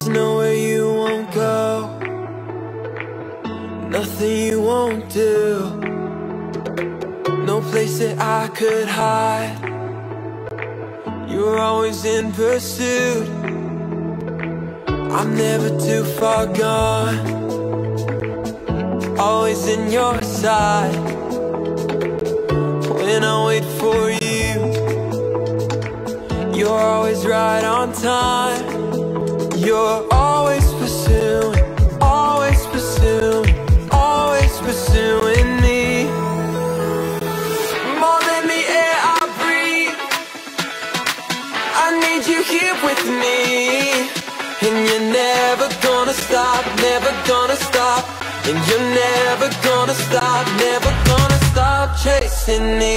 There's nowhere you won't go, nothing you won't do, no place that I could hide. You're always in pursuit, I'm never too far gone, always in your side. When I wait for you, you're always right on time. You're always pursuing, always pursuing, always pursuing me. More than the air I breathe, I need you here with me. And you're never gonna stop, never gonna stop. And you're never gonna stop, never gonna stop chasing me.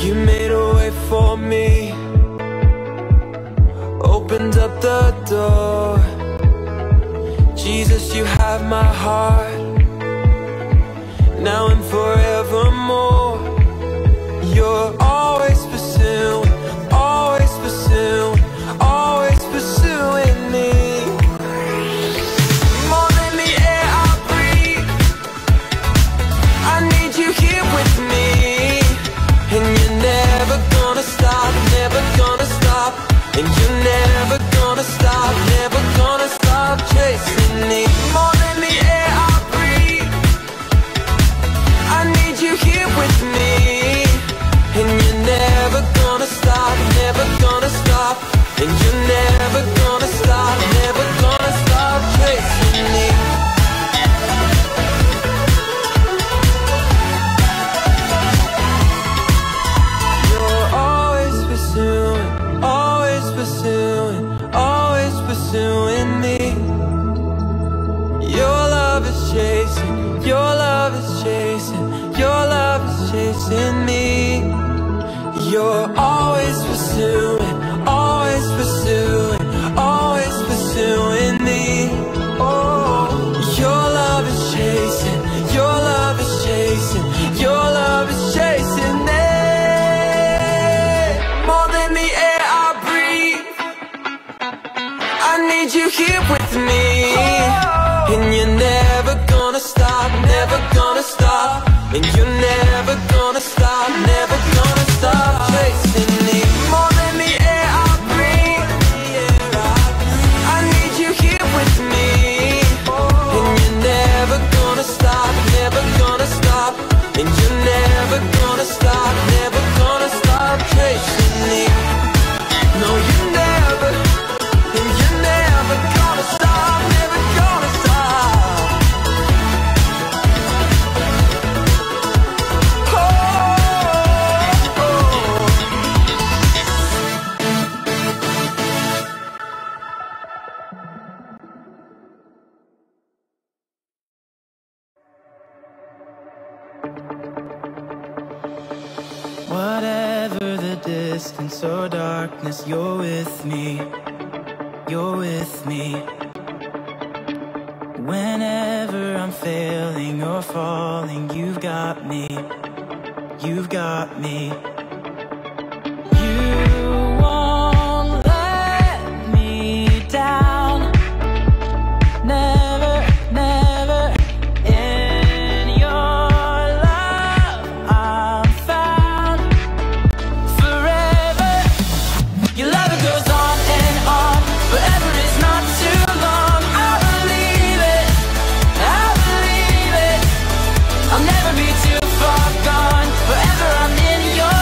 You made a way for me, opened up the door. Jesus, you have my heart, now and forevermore. You're always pursuing, always pursuing, always pursuing me. More than the air I breathe, I need you here with me. And you're never gonna stop, never gonna stop. And you're never gonna stop, never gonna stop chasing me. More than the air I breathe, I need you here with me. And you're never gonna stop, never gonna stop. And you're never gonna stop, never gonna stop chasing me. You're always pursuing, always pursuing, always pursuing me. Your love is chasing, your love is chasing, your love is chasing me. You're always pursuing, always pursuing, always pursuing me. Oh, your love is chasing, your love is chasing, your love is chasing me. More than the air I breathe, I need you here with me. And you're never gonna stop, never gonna stop. And you're never gonna stop, never gonna stop chasing me. More than the air I breathe, I need you here with me. And you're never gonna stop, never gonna stop. And you're never gonna stop, never gonna stop chasing me. No, you never, and you're never gonna stop, never gonna stop. Whatever the distance or darkness, you're with me, you're with me. Whenever I'm failing or falling, you've got me, you've got me. You won't let me down, never, never. In your love I'm found forever. Your love, it goes on and on, forever is not too long. I believe it, I believe it. I'll never be too far gone, forever I'm in your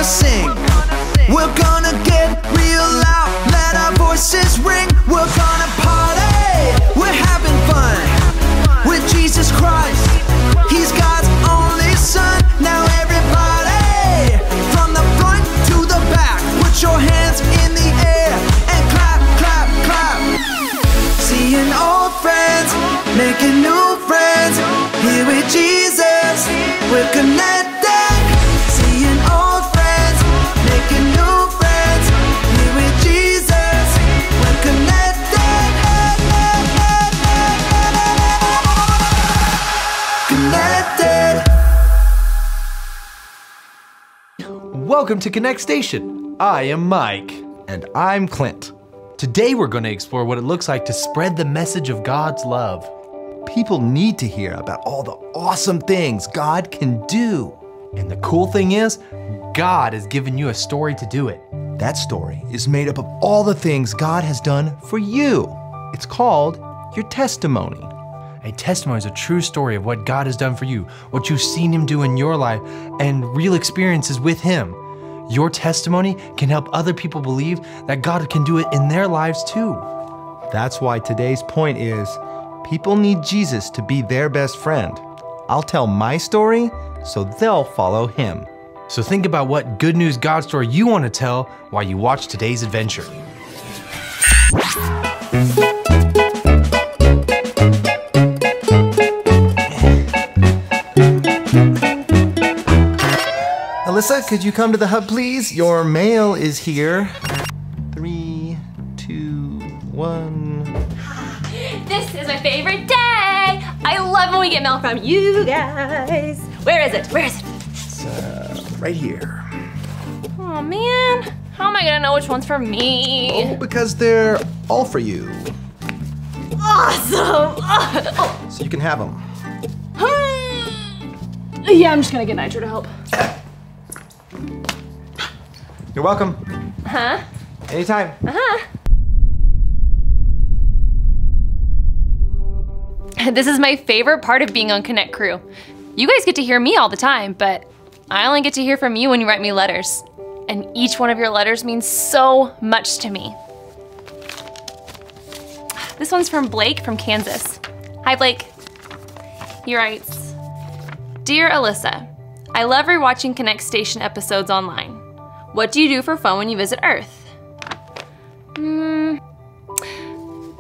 gonna sing. We're gonna get real loud, let our voices ring. We're gonna party, we're having fun with Jesus Christ. He's God's only son. Now everybody, from the front to the back, put your hands in the air and clap, clap, clap. Seeing old friends, making new friends. Here with Jesus, we're connected. Seeing old friends, making new friends. Here with Jesus, we're connected. Connected. Welcome to Connect Station. I am Mike. And I'm Clint. Today we're going to explore what it looks like to spread the message of God's love. People need to hear about all the awesome things God can do. And the cool thing is, God has given you a story to do it. That story is made up of all the things God has done for you. It's called your testimony. A testimony is a true story of what God has done for you, what you've seen Him do in your life, and real experiences with Him. Your testimony can help other people believe that God can do it in their lives too. That's why today's point is, people need Jesus to be their best friend. I'll tell my story, so they'll follow Him. So think about what good news God story you want to tell while you watch today's adventure. Alyssa, could you come to the hub, please? Your mail is here. 3, 2, 1. This is my favorite day. I love when we get mail from you guys. Where is it? Where is it? It's right here. Oh man, how am I gonna know which one's for me? Oh, because they're all for you. Awesome. So you can have them. Yeah, I'm just gonna get Nitro to help. You're welcome. Huh? Anytime. This is my favorite part of being on Connect Crew. You guys get to hear me all the time, but I only get to hear from you when you write me letters. And each one of your letters means so much to me. This one's from Blake from Kansas. Hi, Blake. He writes, Dear Alyssa, I love rewatching Connect Station episodes online. What do you do for fun when you visit Earth?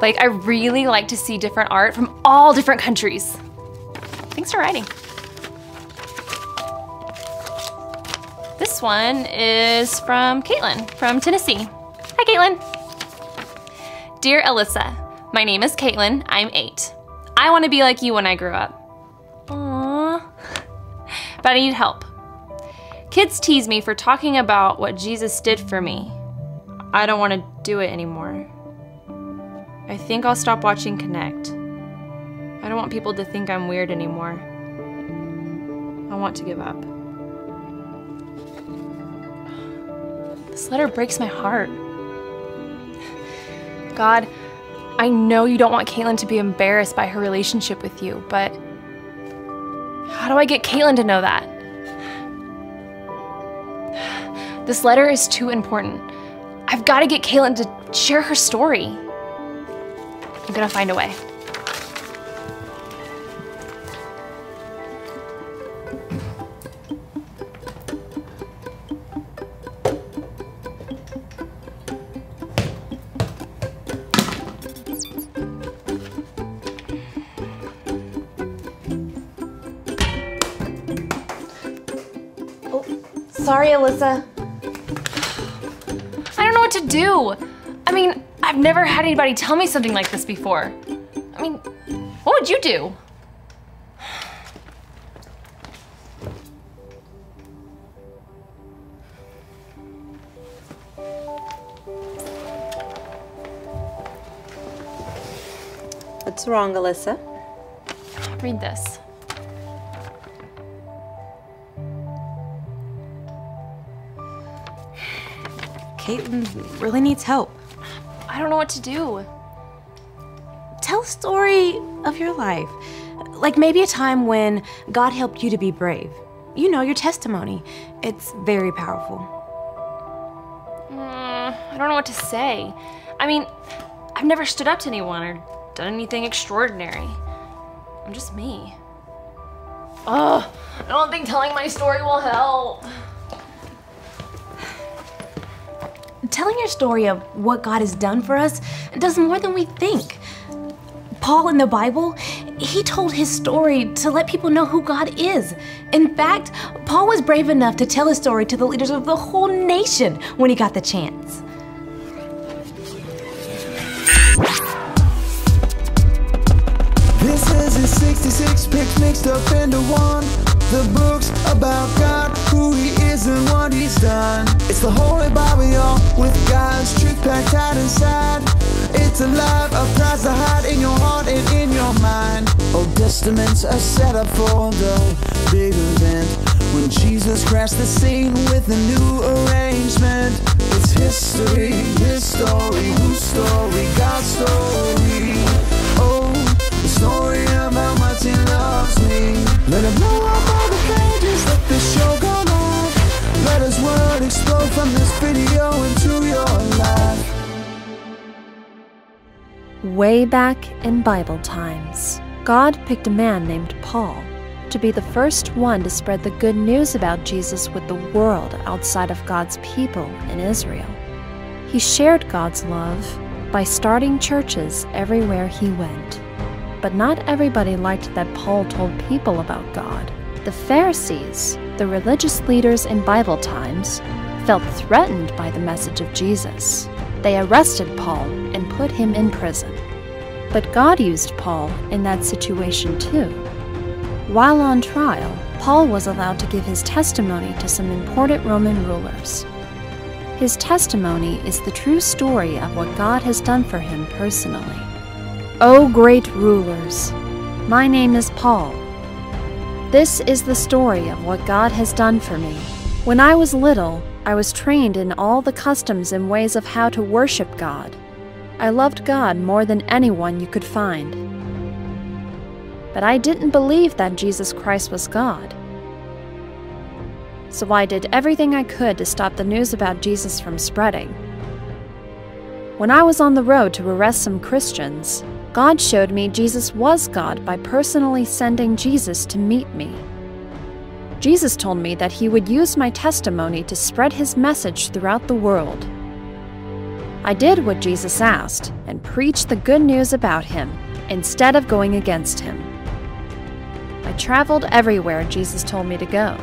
Like, I really like to see different art from all different countries. Thanks for writing. This one is from Caitlin from Tennessee. Hi, Caitlin. Dear Alyssa, my name is Caitlin. I'm 8. I want to be like you when I grow up. Aww. But I need help. Kids tease me for talking about what Jesus did for me. I don't want to do it anymore. I think I'll stop watching Connect. I don't want people to think I'm weird anymore. I want to give up. This letter breaks my heart. God, I know you don't want Caitlin to be embarrassed by her relationship with you, but how do I get Caitlin to know that? This letter is too important. I've got to get Caitlin to share her story. I'm gonna find a way. Oh, sorry, Alyssa. I don't know what to do. I mean, I've never had anybody tell me something like this before. I mean, what would you do? What's wrong, Alyssa? Read this. Caitlin really needs help. I don't know what to do. Tell a story of your life. Like maybe a time when God helped you to be brave. You know, your testimony. It's very powerful. I don't know what to say. I mean, I've never stood up to anyone or done anything extraordinary. I'm just me. Ugh, I don't think telling my story will help. Telling your story of what God has done for us does more than we think. Paul in the Bible, he told his story to let people know who God is. In fact, Paul was brave enough to tell his story to the leaders of the whole nation when he got the chance. This is his 66 picks mixed up into one. The books about God, who he is and what he's done. It's the Holy Bible, y'all, with God's truth packed tight inside. It's alive, a prize to hide in your heart and in your mind. Old Testaments are set up for the big event when Jesus crashed the scene with a new arrangement. It's history, his story, whose story, God's story. Oh, the story of how much he loves me. Let it blow up all the pages, let the show go live. Let his word explode from this video into your life. Way back in Bible times, God picked a man named Paul to be the first one to spread the good news about Jesus with the world outside of God's people in Israel. He shared God's love by starting churches everywhere he went. But not everybody liked that Paul told people about God. The Pharisees, the religious leaders in Bible times, felt threatened by the message of Jesus. They arrested Paul and put him in prison. But God used Paul in that situation too. While on trial, Paul was allowed to give his testimony to some important Roman rulers. His testimony is the true story of what God has done for him personally. O great rulers, my name is Paul. This is the story of what God has done for me. When I was little, I was trained in all the customs and ways of how to worship God. I loved God more than anyone you could find. But I didn't believe that Jesus Christ was God. So I did everything I could to stop the news about Jesus from spreading. When I was on the road to arrest some Christians, God showed me Jesus was God by personally sending Jesus to meet me. Jesus told me that he would use my testimony to spread his message throughout the world. I did what Jesus asked and preached the good news about him instead of going against him. I traveled everywhere Jesus told me to go.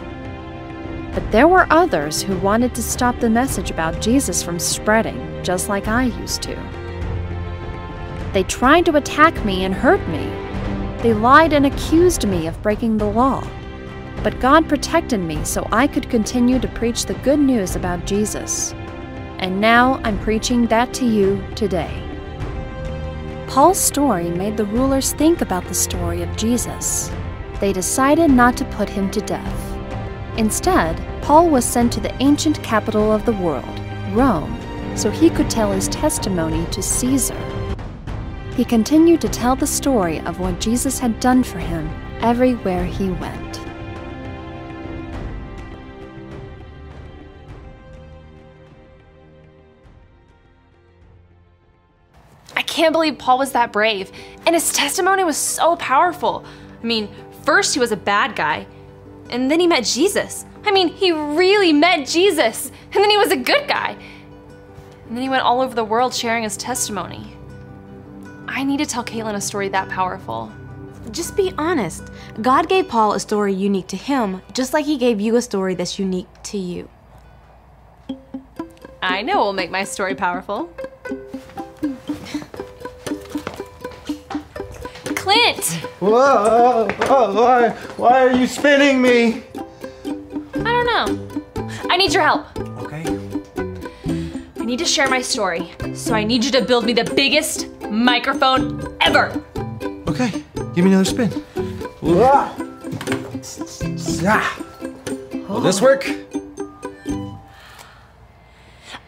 But there were others who wanted to stop the message about Jesus from spreading, just like I used to. They tried to attack me and hurt me. They lied and accused me of breaking the law. But God protected me so I could continue to preach the good news about Jesus. And now I'm preaching that to you today. Paul's story made the rulers think about the story of Jesus. They decided not to put him to death. Instead, Paul was sent to the ancient capital of the world, Rome, so he could tell his testimony to Caesar. He continued to tell the story of what Jesus had done for him everywhere he went. I can't believe Paul was that brave, and his testimony was so powerful. I mean, first he was a bad guy, and then he met Jesus. I mean, he really met Jesus, and then he was a good guy. And then he went all over the world sharing his testimony. I need to tell Caitlin a story that powerful. Just be honest. God gave Paul a story unique to him, just like he gave you a story that's unique to you. I know what will make my story powerful. Clint! Whoa, why are you spinning me? I don't know. I need your help. Okay. I need to share my story, so I need you to build me the biggest microphone ever. Okay, give me another spin. Will this work?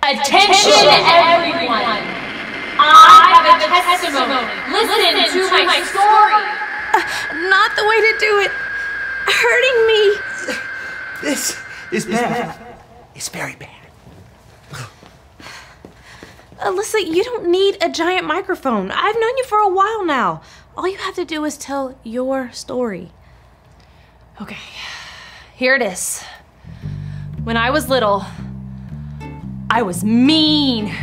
Attention everyone! I have a testimony. Listen to my story. Not the way to do it. Hurting me. This is bad. It's very bad. Alyssa, you don't need a giant microphone. I've known you for a while now. All you have to do is tell your story. Okay, here it is. When I was little, I was mean.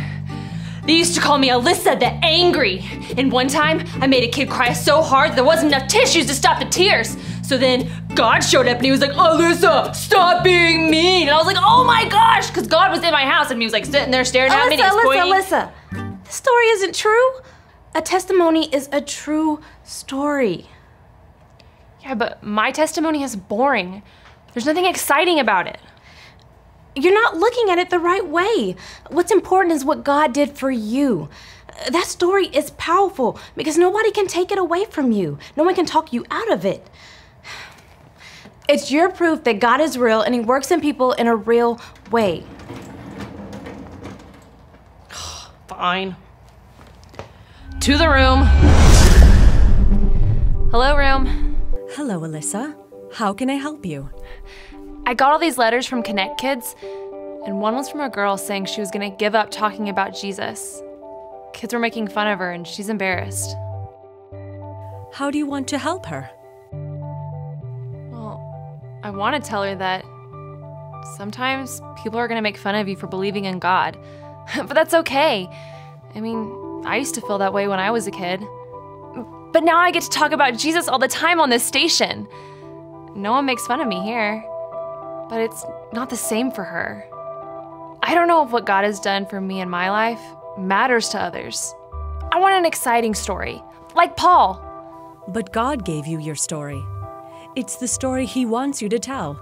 They used to call me Alyssa the Angry. And one time, I made a kid cry so hard that there wasn't enough tissues to stop the tears. So then God showed up and he was like, Alyssa, stop being mean. And I was like, oh my gosh, because God was in my house and he was like sitting there staring at me and he was pointing. Alyssa, this story isn't true. A testimony is a true story. Yeah, but my testimony is boring. There's nothing exciting about it. You're not looking at it the right way. What's important is what God did for you. That story is powerful because nobody can take it away from you. No one can talk you out of it. It's your proof that God is real and he works in people in a real way. Fine. To the room. Hello, room. Hello, Alyssa. How can I help you? I got all these letters from Connect Kids, and one was from a girl saying she was gonna give up talking about Jesus. Kids were making fun of her and she's embarrassed. How do you want to help her? Well, I want to tell her that sometimes people are gonna make fun of you for believing in God, but that's okay. I mean, I used to feel that way when I was a kid. But now I get to talk about Jesus all the time on this station. No one makes fun of me here, but it's not the same for her. I don't know if what God has done for me in my life matters to others. I want an exciting story, like Paul. But God gave you your story. It's the story He wants you to tell.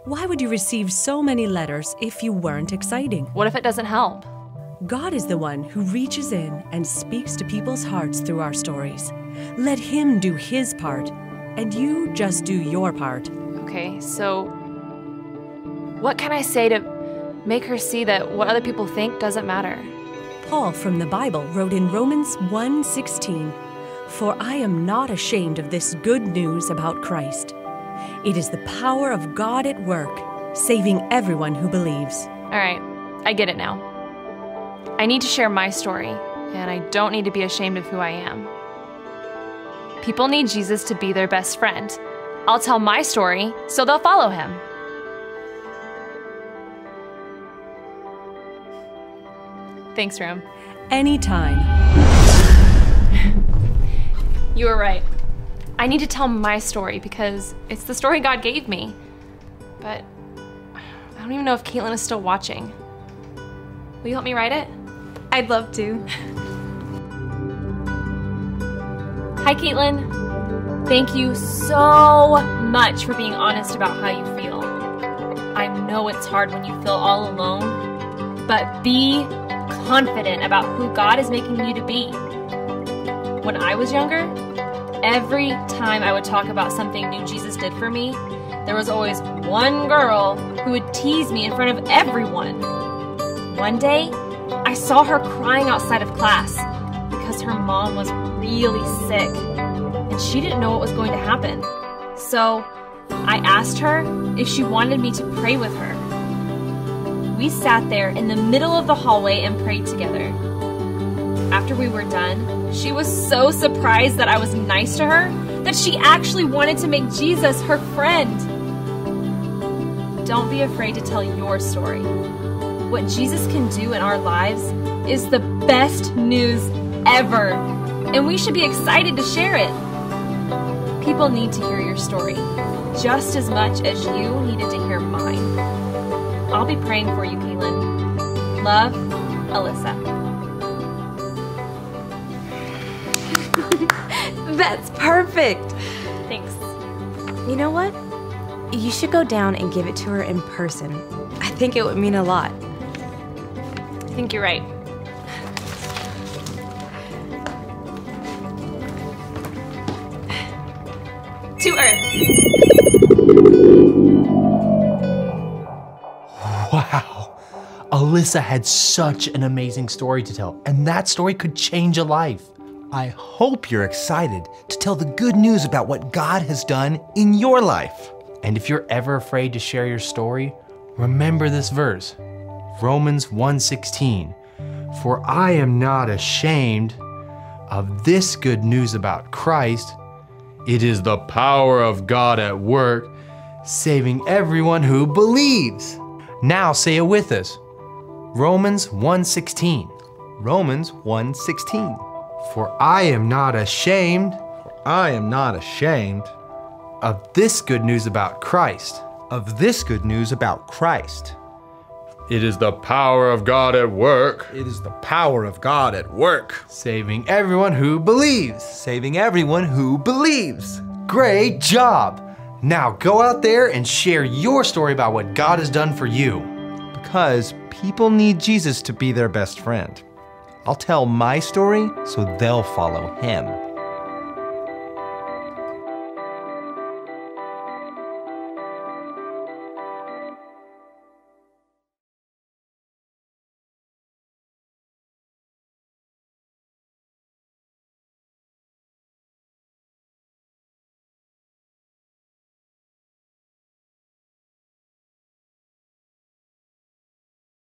Why would you receive so many letters if you weren't exciting? What if it doesn't help? God is the one who reaches in and speaks to people's hearts through our stories. Let Him do His part, and you just do your part. Okay, so what can I say to make her see that what other people think doesn't matter? Paul from the Bible wrote in Romans 1:16, "For I am not ashamed of this good news about Christ. It is the power of God at work, saving everyone who believes." All right, I get it now. I need to share my story, and I don't need to be ashamed of who I am. People need Jesus to be their best friend. I'll tell my story, so they'll follow him. Thanks, Room. Anytime. You were right. I need to tell my story because it's the story God gave me. But I don't even know if Caitlin is still watching. Will you help me write it? I'd love to. Hi, Caitlin. Thank you so much for being honest about how you feel. I know it's hard when you feel all alone, but be confident about who God is making you to be. When I was younger, every time I would talk about something new Jesus did for me, there was always one girl who would tease me in front of everyone. One day, I saw her crying outside of class because her mom was really sick and she didn't know what was going to happen. So I asked her if she wanted me to pray with her. We sat there in the middle of the hallway and prayed together. After we were done, she was so surprised that I was nice to her that she actually wanted to make Jesus her friend. Don't be afraid to tell your story. What Jesus can do in our lives is the best news ever, and we should be excited to share it. People need to hear your story just as much as you needed to hear mine. I'll be praying for you, Caitlin. Love, Alyssa. That's perfect. Thanks. You know what? You should go down and give it to her in person. I think it would mean a lot. I think you're right. To Earth. Wow. Alyssa had such an amazing story to tell, and that story could change a life. I hope you're excited to tell the good news about what God has done in your life. And if you're ever afraid to share your story, remember this verse, Romans 1:16. For I am not ashamed of this good news about Christ. It is the power of God at work, saving everyone who believes. Now say it with us. Romans 1:16. Romans 1:16. For I am not ashamed I am not ashamed of this good news about Christ. of this good news about Christ. It is the power of God at work, It is the power of God at work, saving everyone who believes. saving everyone who believes. Great job! Now go out there and share your story about what God has done for you. Because people need Jesus to be their best friend. I'll tell my story so they'll follow him.